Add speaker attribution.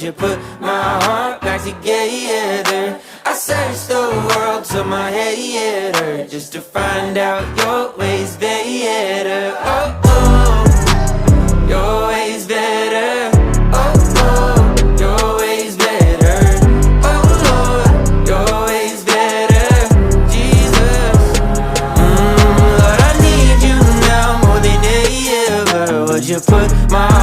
Speaker 1: you put my heart back together? I searched the world till my head hurt, just to find out your ways better. Oh, oh, your ways better. Oh, oh, your ways better. Oh, Lord, your ways better. Jesus, Lord, I need you now more than ever. Would you put my